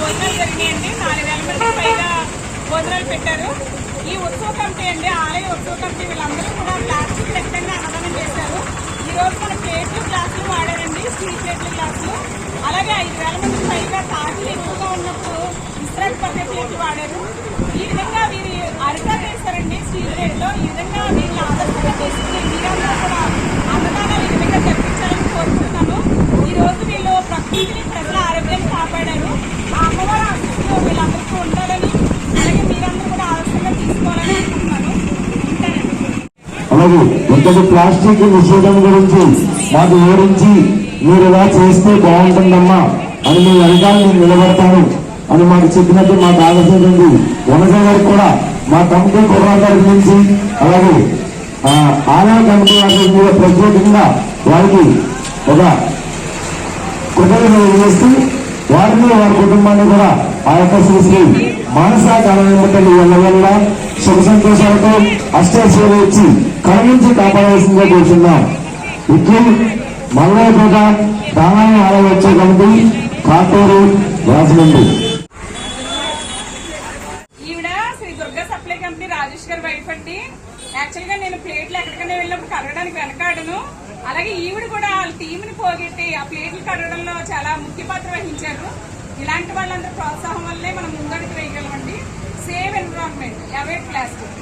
భోజనాలు జరిగినాయండి. 4000 మందికి పైగా భోజనాలు పెట్టారు. ఈ ఉత్సవ కమిటీ అండి, ఆలయ ఉత్సవ కమిటీ వీళ్ళందరూ కూడా ప్లాస్టిక్ రహితంగా అన్నదానం చేశారు. ఈ రోజు మన ప్లేట్లు గ్లాసులు వాడారండి, స్టీల్ ప్లేట్లు గ్లాసులు. అలాగే 5000 మందికి పైగా తాకిలు ఎక్కువగా ఉన్నప్పుడు ఇస్రాయల్ పట్టే ప్లేట్లు వాడారు. ఈ విధంగా వీరి అరిటాలు వేశారండి స్టీల్ ప్లేట్లో. ఈ విధంగా వీళ్ళని ఆదర్శంగా చేసుకుని మీరందరూ కూడా అన్నదానాలు ఈ విధంగా జరిపించాలని కోరుకుంటున్నాను. ఈ రోజు వీళ్ళు ప్రకృతిని, ప్రజల ఆరోగ్యాన్ని కాపాడారు. ఆ అమ్మవారి ఆశీస్సులు వీళ్ళందరికీ ఉండాలని, అలాగే మీరందరూ కూడా ఆదర్శంగా తీసుకోవాలని అనుకుంటున్నాను. అలాగే ఇంతటి ప్లాస్టిక్ నిషేధం గురించి మాకు వివరించి మీరు ఇలా చేస్తే బాగుంటుందమ్మా అని మీ వెనకాల నేను నిలబడతాను అని మాకు చెప్పినట్టు మాకు ఆలోచించండి. వనజ గారికి కూడా మా కమిటీ కుర్రాల తరఫు నుంచి, అలాగే ఆలయ కమిటీ వారి మీద ప్రత్యేకంగా వారికి ఒక కృతజ్ఞతలు చేస్తూ వారిని వారి కుటుంబాన్ని కూడా ఆ యొక్క శ్రీ మానసా కళాంతలు వల్ల సుఖ సంతోషాలతో అష్టైశ్వర్యాలు ఇచ్చి కళ నుంచి కాపాడాల్సిందిగా కూర్చున్నాం. ఇట్లు మల్లయ్యపేట దానాయ ఆలయ వచ్చే కమిటీ, కాటూరు, రాజమండ్రి. ఈవిడ శ్రీ దుర్గా సప్లై కంపెనీ రాజేష్ గారి వైఫ్ అండి. యాక్చువల్ గా నేను ప్లేట్లు ఎక్కడికైనా వెళ్ళినప్పుడు కడగడానికి వెనకాడను. అలాగే ఈవిడ కూడా వాళ్ళ టీంని పోగొట్టి ఆ ప్లేట్లు కడగడంలో చాలా ముఖ్య పాత్ర వహించారు. ఇలాంటి వాళ్ళందరూ ప్రోత్సాహం వల్లే మనం ముందడుగు వేయగలమండి. Save environment, avoid plastic.